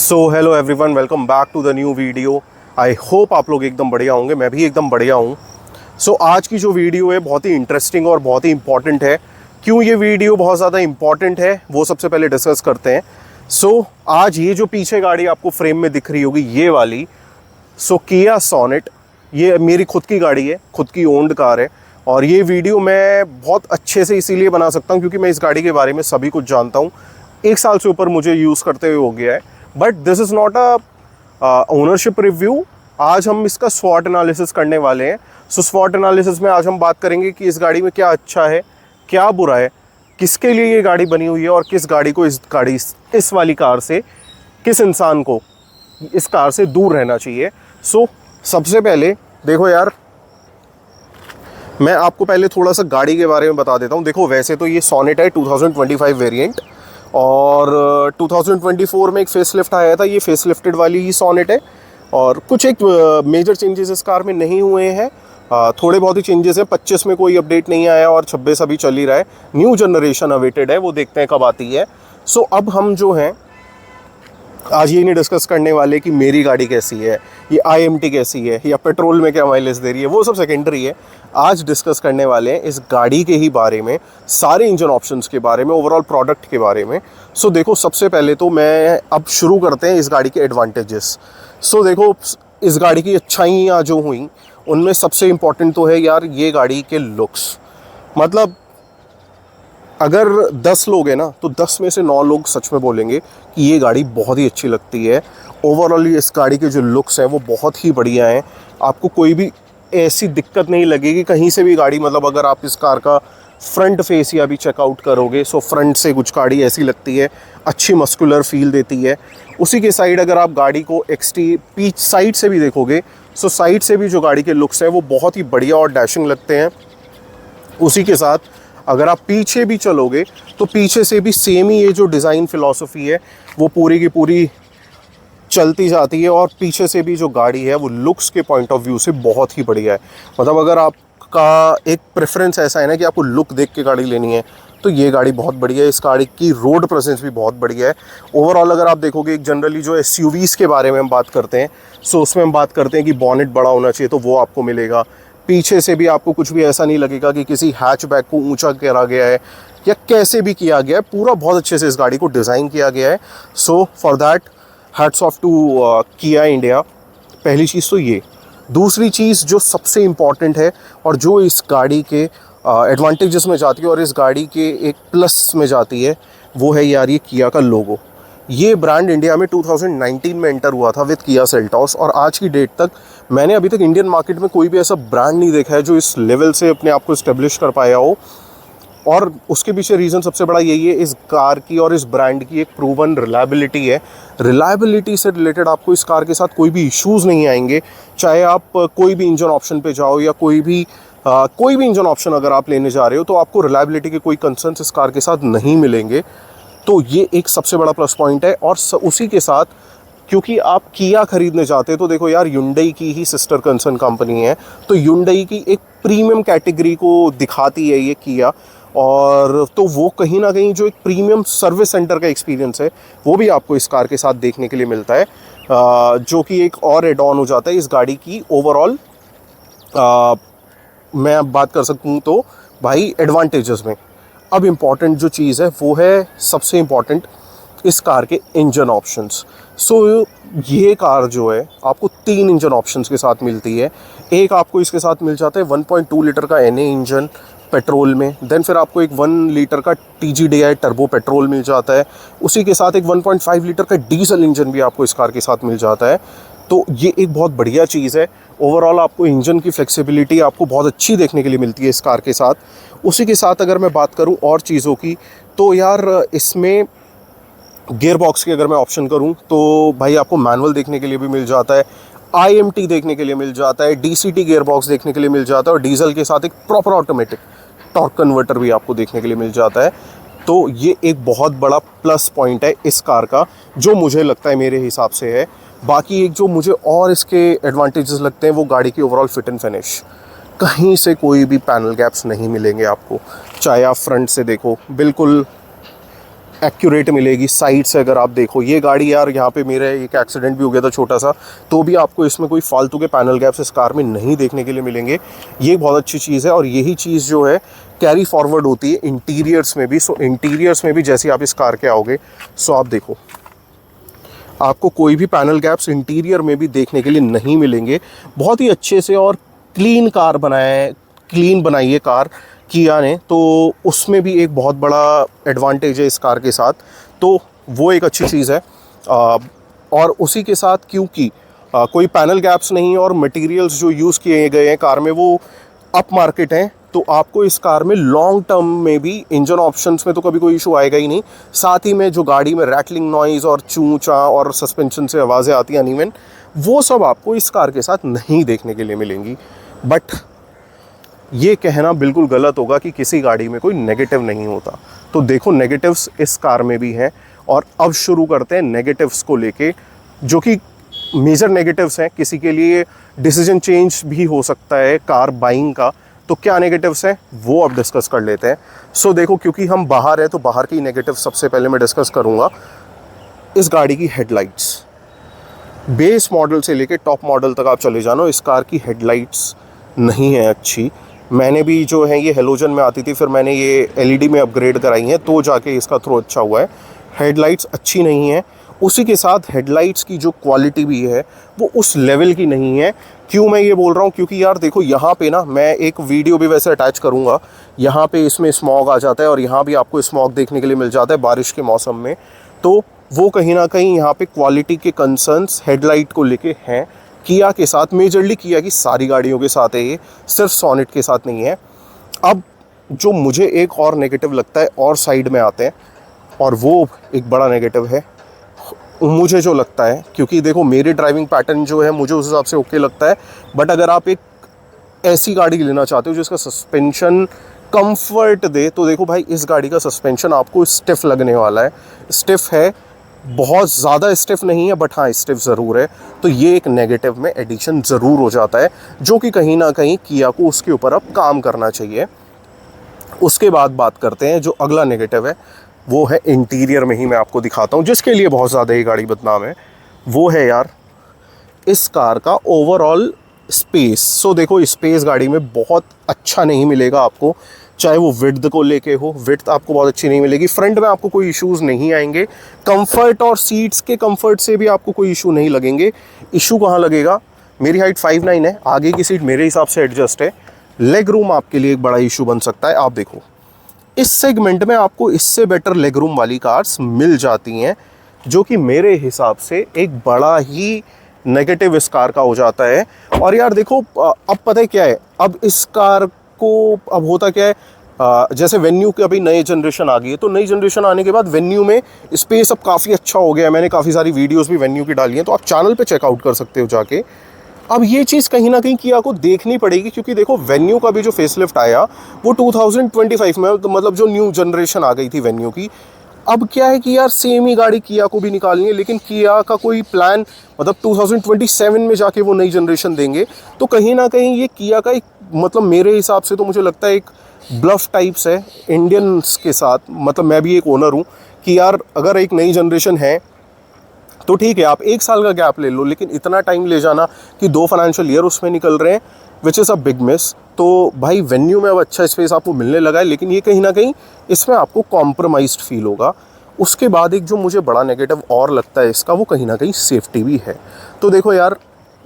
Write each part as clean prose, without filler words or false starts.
So hello everyone, welcome back to the new video. I hope आप लोग एकदम बढ़िया होंगे, मैं भी एकदम बढ़िया हूँ। सो आज की जो वीडियो है बहुत ही इंटरेस्टिंग और बहुत ही इंपॉर्टेंट है। क्यों ये वीडियो बहुत ज़्यादा इंपॉर्टेंट है वो सबसे पहले डिस्कस करते हैं। आज ये जो पीछे गाड़ी आपको फ्रेम में दिख रही होगी ये वाली, किया सोनेट, ये मेरी खुद की गाड़ी है, खुद की ओन्ड कार है। और ये वीडियो मैं बहुत अच्छे से इसीलिए बना सकता हूँ क्योंकि मैं इस गाड़ी के बारे में सभी कुछ जानता हूँ। 1 साल से ऊपर मुझे यूज़ करते हुए हो गया है। But this is not a ownership review. आज हम इसका स्वॉट एनालिसिस करने वाले हैं। स्वॉट एनालिसिस में आज हम बात करेंगे कि इस गाड़ी में क्या अच्छा है, क्या बुरा है, किसके लिए ये गाड़ी बनी हुई है और किस गाड़ी को इस वाली कार से, किस इंसान को इस कार से दूर रहना चाहिए। सबसे पहले देखो यार, मैं आपको पहले थोड़ा सा गाड़ी के बारे में बता देता हूँ। देखो वैसे तो ये सोनेट है 2025 वेरिएंट और 2024 में एक फेसलिफ्ट आया था। ये फेसलिफ्टेड वाली ही सोनेट है और कुछ एक मेजर चेंजेस इस कार में नहीं हुए हैं। थोड़े बहुत ही चेंजेस हैं। 25 में कोई अपडेट नहीं आया और 26 अभी चल ही रहा है। न्यू जनरेशन अवेटेड है, वो देखते हैं कब आती है। अब हम जो हैं आज ये नहीं डिस्कस करने वाले कि मेरी गाड़ी कैसी है, ये IMT कैसी है या पेट्रोल में क्या माइलेज दे रही है, वो सब सेकेंडरी है। आज डिस्कस करने वाले हैं इस गाड़ी के ही बारे में, सारे इंजन ऑप्शंस के बारे में, ओवरऑल प्रोडक्ट के बारे में। देखो सबसे पहले तो मैं अब शुरू करते हैं इस गाड़ी के एडवांटेजेस। देखो इस गाड़ी की अच्छाइयाँ जो हुई उनमें सबसे इम्पॉर्टेंट तो है यार ये गाड़ी के लुक्स। मतलब अगर 10 लोग हैं ना तो 10 में से 9 लोग सच में बोलेंगे कि ये गाड़ी बहुत ही अच्छी लगती है। ओवरऑल इस गाड़ी के जो लुक्स हैं वो बहुत ही बढ़िया हैं। आपको कोई भी ऐसी दिक्कत नहीं लगेगी कहीं से भी गाड़ी, मतलब अगर आप इस कार का फ्रंट फेस या भी चेकआउट करोगे फ्रंट से कुछ गाड़ी ऐसी लगती है, अच्छी मस्कुलर फील देती है। उसी के साइड अगर आप गाड़ी को पीछ साइड से भी देखोगे साइड से भी जो गाड़ी के लुक्स हैं वो बहुत ही बढ़िया और डैशिंग लगते हैं। उसी के साथ अगर आप पीछे भी चलोगे तो पीछे से भी सेम ही ये जो डिज़ाइन फ़िलॉसफी है वो पूरी की पूरी चलती जाती है। और पीछे से भी जो गाड़ी है वो लुक्स के पॉइंट ऑफ व्यू से बहुत ही बढ़िया है। मतलब अगर आपका एक प्रेफरेंस ऐसा है ना कि आपको लुक देख के गाड़ी लेनी है तो ये गाड़ी बहुत बढ़िया है। इस गाड़ी की रोड प्रेजेंस भी बहुत बढ़िया है। ओवरऑल अगर आप देखोगे, एक जनरली जो SUVs के बारे में हम बात करते हैं उसमें हम बात करते हैं कि बॉनेट बड़ा होना चाहिए, तो वो आपको मिलेगा। पीछे से भी आपको कुछ भी ऐसा नहीं लगेगा कि किसी हैचबैक को ऊंचा करा गया है या कैसे भी किया गया है। पूरा बहुत अच्छे से इस गाड़ी को डिज़ाइन किया गया है। For that hats off to Kia India. पहली चीज़ तो ये। दूसरी चीज़ जो सबसे इम्पॉर्टेंट है और जो इस गाड़ी के एडवांटेजेस में जाती है और इस गाड़ी के एक प्लस में जाती है वो है यार ये किया का लोगो। ये ब्रांड इंडिया में 2019 में एंटर हुआ था विद किया सेल्टॉस और आज की डेट तक मैंने अभी तक इंडियन मार्केट में कोई भी ऐसा ब्रांड नहीं देखा है जो इस लेवल से अपने आप को इस्टेब्लिश कर पाया हो। और उसके पीछे रीज़न सबसे बड़ा यही है, इस कार की और इस ब्रांड की एक प्रूवन रिलायबिलिटी है। रिलायबिलिटी से रिलेटेड आपको इस कार के साथ कोई भी इश्यूज़ नहीं आएंगे। चाहे आप कोई भी इंजन ऑप्शन पे जाओ या कोई भी इंजन ऑप्शन अगर आप लेने जा रहे हो तो आपको रिलायबिलिटी के कोई कंसर्न्स इस कार के साथ नहीं मिलेंगे। तो ये एक सबसे बड़ा प्लस पॉइंट है। और उसी के साथ क्योंकि आप किया ख़रीदने जाते हैं तो देखो यार Hyundai की ही सिस्टर कंसर्न कंपनी है, तो Hyundai की एक प्रीमियम कैटेगरी को दिखाती है ये किया। और तो वो कहीं ना कहीं जो एक प्रीमियम सर्विस सेंटर का एक्सपीरियंस है वो भी आपको इस कार के साथ देखने के लिए मिलता है, जो कि एक और एड ऑन हो जाता है इस गाड़ी की ओवरऑल। मैं अब बात कर सकूँ तो भाई एडवांटेजेस में अब इम्पॉर्टेंट जो चीज़ है वो है सबसे इम्पॉर्टेंट इस कार के इंजन ऑप्शंस। ये कार जो है आपको 3 इंजन ऑप्शंस के साथ मिलती है। एक आपको इसके साथ मिल जाता है 1.2 लीटर का NA इंजन पेट्रोल में, देन फिर आपको एक 1 लीटर का TGDI टर्बो पेट्रोल मिल जाता है। उसी के साथ एक 1.5 लीटर का डीजल इंजन भी आपको इस कार के साथ मिल जाता है। तो ये एक बहुत बढ़िया चीज़ है। ओवरऑल आपको इंजन की फ्लेक्सिबिलिटी आपको बहुत अच्छी देखने के लिए मिलती है इस कार के साथ। उसी के साथ अगर मैं बात करूं और चीज़ों की तो यार इसमें गियर बॉक्स की अगर मैं ऑप्शन करूं तो भाई आपको मैनुअल देखने के लिए भी मिल जाता है, IMT देखने के लिए मिल जाता है, DCT गियर बॉक्स देखने के लिए मिल जाता है और डीजल के साथ एक प्रॉपर ऑटोमेटिक टॉर्क कन्वर्टर भी आपको देखने के लिए मिल जाता है। तो ये एक बहुत बड़ा प्लस पॉइंट है इस कार का जो मुझे लगता है मेरे हिसाब से है। बाकी एक जो मुझे और इसके एडवांटेजेस लगते हैं वो गाड़ी की ओवरऑल फिट एंड फिनिश। कहीं से कोई भी पैनल गैप्स नहीं मिलेंगे आपको, चाहे आप फ्रंट से देखो, बिल्कुल एक्यूरेट मिलेगी। साइड से अगर आप देखो ये गाड़ी यार, यहाँ पे मेरा एक एक्सीडेंट भी हो गया था छोटा सा, तो भी आपको इसमें कोई फालतू के पैनल गैप्स इस कार में नहीं देखने के लिए मिलेंगे। ये बहुत अच्छी चीज़ है और यही चीज़ जो है कैरी फॉरवर्ड होती है इंटीरियर्स में भी। सो इंटीरियर्स में भी जैसे आप इस कार के आओगे, सो आप देखो आपको कोई भी पैनल गैप्स इंटीरियर में भी देखने के लिए नहीं मिलेंगे। बहुत ही अच्छे से और क्लीन कार बनाया है, क्लीन बनाई है कार किया ने, तो उसमें भी एक बहुत बड़ा एडवांटेज है इस कार के साथ, तो वो एक अच्छी चीज़ है। और उसी के साथ क्योंकि कोई पैनल गैप्स नहीं और मटेरियल्स जो यूज़ किए गए हैं कार में वो अप मार्केट हैं, तो आपको इस कार में लॉन्ग टर्म में भी इंजन ऑप्शंस में तो कभी कोई इशू आएगा ही नहीं। साथ ही में जो गाड़ी में रैटलिंग नॉइज़ और चूं चा और सस्पेंशन से आवाज़ें आती हैं अनइवन, वो सब आपको इस कार के साथ नहीं देखने के लिए मिलेंगी। बट ये कहना बिल्कुल गलत होगा कि किसी गाड़ी में कोई नेगेटिव नहीं होता। तो देखो नेगेटिव्स इस कार में भी हैं। और अब शुरू करते हैं नेगेटिव्स को लेके, जो कि मेजर नेगेटिव्स हैं। किसी के लिए डिसीजन चेंज भी हो सकता है कार बाइंग का, तो क्या नेगेटिव्स हैं वो अब डिस्कस कर लेते हैं। सो देखो, क्योंकि हम बाहर हैं तो बाहर की नेगेटिव सबसे पहले मैं डिस्कस करूँगा। इस गाड़ी की हेडलाइट्स, बेस मॉडल से लेके टॉप मॉडल तक आप चले जानो, इस कार की हेडलाइट्स नहीं है अच्छी। मैंने भी जो है ये हेलोजन में आती थी, फिर मैंने ये एलईडी में अपग्रेड कराई हैं, तो जाके इसका थ्रो अच्छा हुआ है। हेडलाइट्स अच्छी नहीं है। उसी के साथ हेडलाइट्स की जो क्वालिटी भी है वो उस लेवल की नहीं है। क्यों मैं ये बोल रहा हूँ, क्योंकि यार देखो यहाँ पे ना, मैं एक वीडियो भी वैसे अटैच करूँगा, यहाँ पे इसमें स्मॉग आ जाता है और यहाँ भी आपको स्मॉग देखने के लिए मिल जाता है बारिश के मौसम में। तो वो कहीं ना कहीं यहाँ पे क्वालिटी के कंसर्न्स हेडलाइट को लेके हैं किया के साथ, मेजरली किया की सारी गाड़ियों के साथ है, ये सिर्फ सोनेट के साथ नहीं है। अब जो मुझे एक और नेगेटिव लगता है और साइड में आते हैं, और वो एक बड़ा नेगेटिव है मुझे जो लगता है, क्योंकि देखो मेरे ड्राइविंग पैटर्न जो है मुझे उस हिसाब से ओके लगता है। बट अगर आप एक ऐसी गाड़ी लेना चाहते हो जिसका सस्पेंशन कंफर्ट दे, तो देखो भाई इस गाड़ी का सस्पेंशन आपको स्टिफ लगने वाला है। स्टिफ है, बहुत ज़्यादा स्टिफ नहीं है, बट हाँ स्टिफ ज़रूर है। तो ये एक नेगेटिव में एडिशन ज़रूर हो जाता है, जो कि कहीं ना कहीं किया को उसके ऊपर अब काम करना चाहिए। उसके बाद बात करते हैं जो अगला नेगेटिव है, वो है इंटीरियर में ही मैं आपको दिखाता हूँ, जिसके लिए बहुत ज़्यादा ये गाड़ी बदनाम है। वो है यार इस कार का ओवरऑल स्पेस। सो देखो स्पेस गाड़ी में बहुत अच्छा नहीं मिलेगा आपको, चाहे वो विड्थ को लेके हो, विड्थ आपको बहुत अच्छी नहीं मिलेगी। फ्रंट में आपको कोई इश्यूज नहीं आएंगे। कंफर्ट और सीट्स के कंफर्ट से भी आपको कोई इशू नहीं लगेंगे। इशू कहाँ लगेगा, मेरी हाइट 5'9" है, आगे की सीट मेरे हिसाब से एडजस्ट है। लेग रूम आपके लिए एक बड़ा इशू बन सकता है। आप देखो इस सेगमेंट में आपको इससे बेटर लेग रूम वाली कार्स मिल जाती हैं, जो कि मेरे हिसाब से एक बड़ा ही नेगेटिव इस कार का हो जाता है। और यार देखो अब पता है क्या है, अब इस कार को अब होता क्या है, जैसे वेन्यू की अभी नई जनरेशन आ गई है, तो नई जनरेशन आने के बाद वेन्यू में स्पेस अब काफ़ी अच्छा हो गया है। मैंने काफ़ी सारी वीडियोस भी वेन्यू की डाली हैं, तो आप चैनल पे चेकआउट कर सकते हो जाके। अब ये चीज़ कहीं ना कहीं किया को देखनी पड़ेगी, क्योंकि देखो वेन्यू का भी जो फेसलिफ्ट आया वो 2025 में, तो मतलब जो न्यू जनरेशन आ गई थी वेन्यू की। अब क्या है कि यार सेम ही गाड़ी किया को भी निकालनी है, लेकिन किया का कोई प्लान, मतलब 2027 में जाके वो नई जनरेशन देंगे। तो कहीं ना कहीं ये किया का एक, मतलब मेरे हिसाब से तो मुझे लगता है एक ब्लफ टाइप्स है इंडियंस के साथ। मतलब मैं भी एक ओनर हूँ कि यार अगर एक नई जनरेशन है तो ठीक है, आप 1 साल का गैप ले लो, लेकिन इतना टाइम ले जाना कि 2 फाइनेंशियल ईयर उसमें निकल रहे हैं, which is a big miss. तो भाई वेन्यू में अब अच्छा स्पेस आपको मिलने लगा है, लेकिन ये कहीं ना कहीं इसमें आपको कॉम्प्रोमाइज्ड फील होगा। उसके बाद एक जो मुझे बड़ा नेगेटिव और लगता है इसका, वो कहीं ना कहीं सेफ्टी भी है। तो देखो यार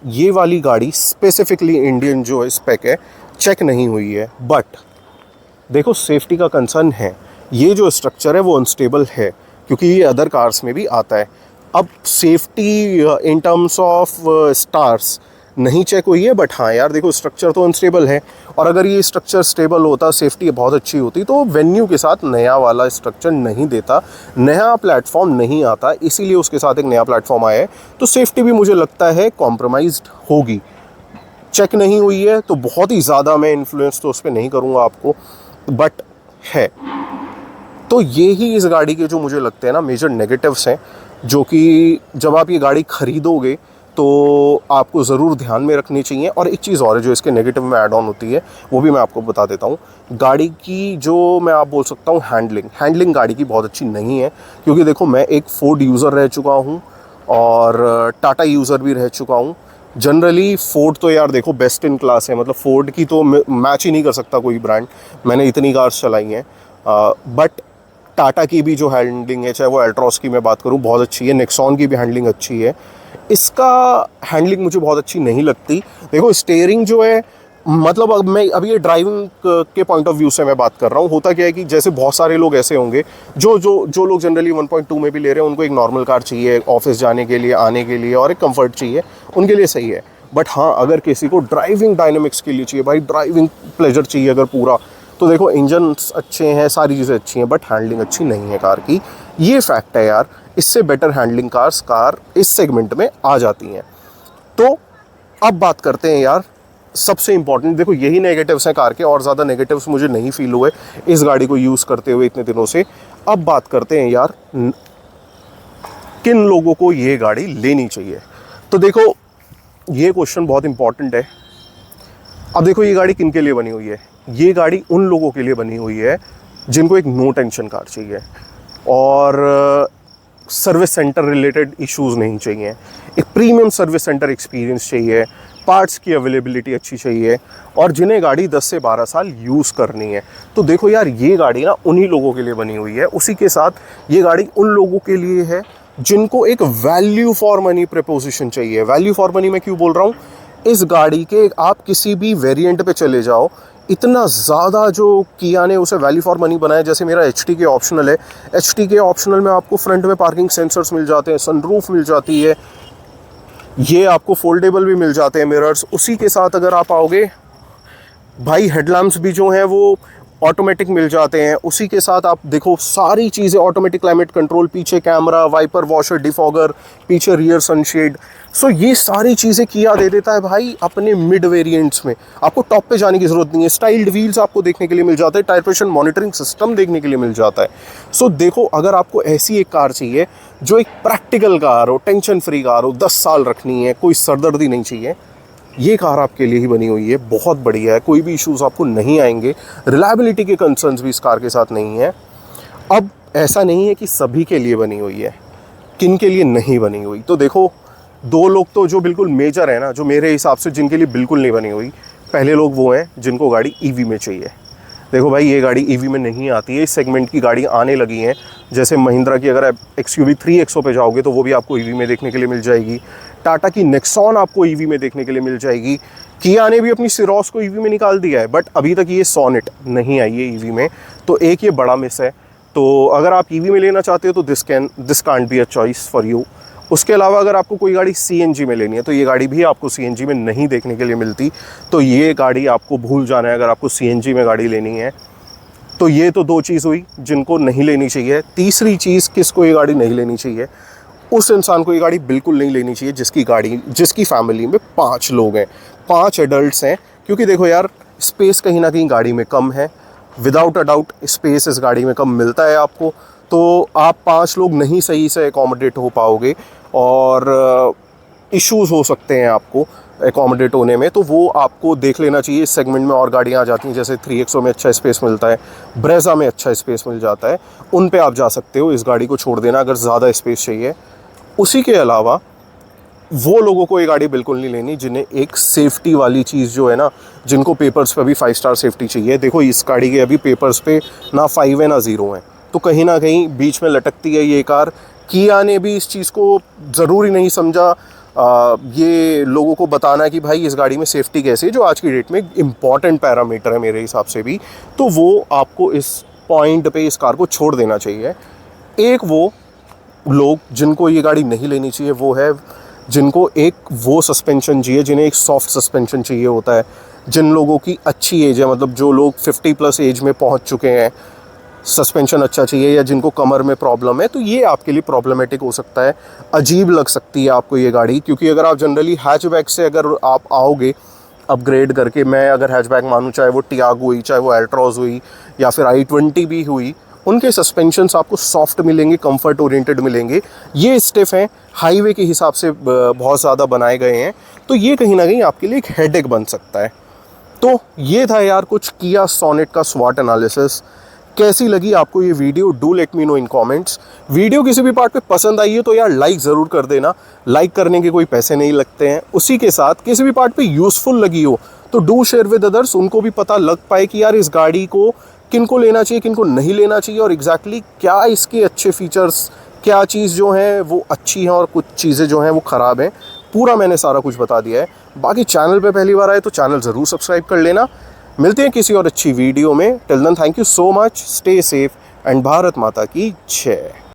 ये वाली गाड़ी स्पेसिफिकली इंडियन जो स्पेक है चेक नहीं हुई है, बट देखो सेफ्टी का कंसर्न है। ये जो स्ट्रक्चर है वो अनस्टेबल है, क्योंकि ये अदर कार्स में भी आता है। अब safety in terms of stars नहीं चेक हुई है, बट हाँ यार देखो स्ट्रक्चर तो अनस्टेबल है, और अगर ये स्ट्रक्चर स्टेबल होता, सेफ्टी बहुत अच्छी होती, तो वेन्यू के साथ नया वाला स्ट्रक्चर नहीं देता, नया प्लेटफॉर्म नहीं आता, इसीलिए उसके साथ एक नया प्लेटफॉर्म आया है। तो सेफ्टी भी मुझे लगता है कॉम्प्रोमाइज्ड होगी। चेक नहीं हुई है तो बहुत ही ज़्यादा मैं इन्फ्लुएंस तो उस पर नहीं करूँगा आपको, बट है। तो ये ही इस गाड़ी के जो मुझे लगते हैं ना मेजर नेगेटिव्स हैं, जो कि जब आप ये गाड़ी ख़रीदोगे तो आपको ज़रूर ध्यान में रखनी चाहिए। और एक चीज़ और है जो इसके नेगेटिव में ऐड ऑन होती है, वो भी मैं आपको बता देता हूँ। गाड़ी की जो मैं आप बोल सकता हूँ हैंडलिंग गाड़ी की बहुत अच्छी नहीं है। क्योंकि देखो, मैं एक फोर्ड यूज़र रह चुका हूँ और टाटा यूज़र भी रह चुका हूँ। जनरली फोर्ड तो यार देखो बेस्ट इन क्लास है, मतलब फोर्ड की तो मैच ही नहीं कर सकता कोई ब्रांड। मैंने इतनी कार्स चलाई हैं। बट टाटा की भी जो हैंडलिंग है, चाहे वो एल्ट्रॉस की मैं बात करूँ, बहुत अच्छी है। नेक्सॉन की भी हैंडलिंग अच्छी है। इसका हैंडलिंग मुझे बहुत अच्छी नहीं लगती। देखो, स्टीयरिंग जो है, मतलब अब ये ड्राइविंग के पॉइंट ऑफ व्यू से मैं बात कर रहा हूँ। होता क्या है कि जैसे बहुत सारे लोग ऐसे होंगे जो लोग जनरली 1.2 में भी ले रहे हैं, उनको एक नॉर्मल कार चाहिए ऑफिस जाने के लिए, आने के लिए, और एक कंफर्ट चाहिए, उनके लिए सही है। बट हाँ, अगर किसी को ड्राइविंग डायनेमिक्स के लिए चाहिए भाई, ड्राइविंग प्लेजर चाहिए अगर पूरा, तो देखो इंजन अच्छे हैं, सारी चीज़ें अच्छी हैं, बट हैंडलिंग अच्छी नहीं है कार की। ये फैक्ट है यार। इससे बेटर हैंडलिंग कार इस सेगमेंट में आ जाती हैं। तो अब बात करते हैं यार सबसे इंपॉर्टेंट। देखो, यही नेगेटिव्स हैं कार के, और ज़्यादा नेगेटिव्स मुझे नहीं फील हुए इस गाड़ी को यूज़ करते हुए इतने दिनों से। अब बात करते हैं यार किन लोगों को ये गाड़ी लेनी चाहिए। तो देखो, ये क्वेश्चन बहुत इंपॉर्टेंट है। अब देखो, ये गाड़ी किन के लिए बनी हुई है? ये गाड़ी उन लोगों के लिए बनी हुई है जिनको एक नो टेंशन कार चाहिए और सर्विस सेंटर रिलेटेड इश्यूज़ नहीं चाहिए, एक प्रीमियम सर्विस सेंटर एक्सपीरियंस चाहिए, पार्ट्स की अवेलेबिलिटी अच्छी चाहिए, और जिन्हें गाड़ी 10 से 12 साल यूज़ करनी है। तो देखो यार, ये गाड़ी ना उन्हीं लोगों के लिए बनी हुई है। उसी के साथ ये गाड़ी उन लोगों के लिए है जिनको एक वैल्यू फॉर मनी प्रपोजिशन चाहिए। वैल्यू फॉर मनी मैं क्यों बोल रहा हूँ? इस गाड़ी के आप किसी भी वेरिएंट पे चले जाओ, इतना ज़्यादा जो किया ने उसे वैल्यू फॉर मनी बनाया। जैसे मेरा एचटी के ऑप्शनल है, एचटी के ऑप्शनल में आपको फ्रंट में पार्किंग सेंसर्स मिल जाते हैं, सनरूफ मिल जाती है, ये आपको फोल्डेबल भी मिल जाते हैं मिरर्स। उसी के साथ अगर आप आओगे भाई, हेडलैम्प्स भी जो हैं वो ऑटोमेटिक मिल जाते हैं। उसी के साथ आप देखो सारी चीज़ें ऑटोमेटिक, क्लाइमेट कंट्रोल, पीछे कैमरा, वाइपर, वॉशर, डिफॉगर, पीछे रियर सनशेड। सो ये सारी चीज़ें किया दे देता है भाई अपने मिड वेरिएंट्स में। आपको टॉप पे जाने की ज़रूरत नहीं है। स्टाइल्ड व्हील्स आपको देखने के लिए मिल जाते हैं, टायर प्रेशर मॉनिटरिंग सिस्टम देखने के लिए मिल जाता है। सो देखो, अगर आपको ऐसी एक कार चाहिए जो एक प्रैक्टिकल कार हो, टेंशन फ्री कार हो, 10 साल रखनी है, कोई सरदर्दी नहीं चाहिए, ये कार आपके लिए ही बनी हुई है। बहुत बढ़िया है, कोई भी इश्यूज़ आपको नहीं आएंगे। रिलायबिलिटी के कंसर्न्स भी इस कार के साथ नहीं है। अब ऐसा नहीं है कि सभी के लिए बनी हुई है, किन के लिए नहीं बनी हुई। तो देखो, दो लोग तो जो बिल्कुल मेजर है ना, जो मेरे हिसाब से जिनके लिए बिल्कुल नहीं बनी हुई, पहले लोग वो हैं जिनको गाड़ी ईवी में चाहिए। देखो भाई, ये गाड़ी ईवी में नहीं आती है। इस सेगमेंट की गाड़ी आने लगी हैं। जैसे महिंद्रा की अगर आप XUV 3XO पे जाओगे तो वो भी आपको ईवी में देखने के लिए मिल जाएगी। टाटा की नेक्सॉन आपको ईवी में देखने के लिए मिल जाएगी। किया ने भी अपनी सिरोस को ईवी में निकाल दिया है, बट अभी तक ये सोनेट नहीं आई है ईवी में। तो एक ये बड़ा मिस है। तो अगर आप ईवी में लेना चाहते हो तो this can't be a choice for you. उसके अलावा अगर आपको कोई गाड़ी CNG में लेनी है तो ये गाड़ी भी आपको CNG में नहीं देखने के लिए मिलती। तो ये गाड़ी आपको भूल जाना है अगर आपको CNG में गाड़ी लेनी है। तो ये तो दो चीज़ हुई जिनको नहीं लेनी चाहिए। तीसरी चीज़, किसको ये गाड़ी नहीं लेनी चाहिए? उस इंसान को ये गाड़ी बिल्कुल नहीं लेनी चाहिए जिसकी फैमिली में 5 लोग हैं, 5 एडल्ट्स हैं। क्योंकि देखो यार, स्पेस कहीं ना कहीं गाड़ी में कम है। विदाउट अ डाउट स्पेस इस गाड़ी में कम मिलता है आपको। तो आप 5 लोग नहीं सही से एकोमोडेट हो पाओगे और इश्यूज़ हो सकते हैं आपको एकोमोडेट होने में। तो वो आपको देख लेना चाहिए। इस सेगमेंट में और गाड़ियाँ आ जाती हैं, जैसे 3XO में अच्छा स्पेस मिलता है, ब्रेज़ा में अच्छा स्पेस मिल जाता है, उन पे आप जा सकते हो। इस गाड़ी को छोड़ देना अगर ज़्यादा स्पेस चाहिए। उसी के अलावा वो लोगों को ये गाड़ी बिल्कुल नहीं लेनी जिन्हें एक सेफ्टी वाली चीज़ जो है ना, जिनको पेपर्स पे अभी 5 स्टार सेफ्टी चाहिए। देखो, इस गाड़ी के अभी पेपर्स पे ना 5 है ना 0 है, तो कहीं ना कहीं बीच में लटकती है ये कार। किया ने भी इस चीज़ को ज़रूरी नहीं समझा ये लोगों को बताना कि भाई इस गाड़ी में सेफ्टी कैसे है, जो आज की डेट में इम्पॉर्टेंट पैरामीटर है मेरे हिसाब से भी। तो वो आपको इस पॉइंट पे इस कार को छोड़ देना चाहिए। एक वो लोग जिनको ये गाड़ी नहीं लेनी चाहिए वो है जिनको एक वो सस्पेंशन चाहिए, जिन्हें एक सॉफ्ट सस्पेंशन चाहिए होता है। जिन लोगों की अच्छी एज है, मतलब जो लोग 50+ एज में पहुंच चुके हैं, सस्पेंशन अच्छा चाहिए, या जिनको कमर में प्रॉब्लम है, तो ये आपके लिए प्रॉब्लमेटिक हो सकता है। अजीब लग सकती है आपको ये गाड़ी, क्योंकि अगर आप जनरली हैचबैक से अगर आप आओगे अपग्रेड करके, मैं अगर हैचबैक मानूँ, चाहे वो टियागो हुई, चाहे वो एल्ट्रॉज हुई, या फिर i20 भी हुई, उनके सस्पेंशंस आपको सॉफ्ट मिलेंगे, कंफर्ट ओरिएंटेड मिलेंगे। ये स्टिफ हैं, हाईवे के हिसाब से बहुत ज़्यादा बनाए गए हैं, तो ये कहीं ना कहीं आपके लिए एक हेडेक बन सकता है। तो ये था यार कुछ किया सोनेट का स्वॉट एनालिसिस। कैसी लगी आपको ये video? Do let me know in comments. Video किसी भी पार्ट पे पसंद आई है तो यार लाइक ज़रूर कर देना, लाइक करने के कोई पैसे नहीं लगते हैं। उसी के साथ किसी भी पार्ट पे यूज़फुल लगी हो तो डू शेयर विद अदर्स, उनको भी पता लग पाए कि यार इस गाड़ी को किनको लेना चाहिए, किनको नहीं लेना चाहिए, और एग्जैक्टली क्या इसके अच्छे फीचर्स, क्या चीज़ जो है वो अच्छी है और कुछ चीज़ें जो हैं वो ख़राब हैं। पूरा मैंने सारा कुछ बता दिया है। बाकी चैनल पे पहली बार आए तो चैनल ज़रूर सब्सक्राइब कर लेना। मिलते हैं किसी और अच्छी वीडियो में। Till then thank you so much, stay safe and Bharat Mata की जय।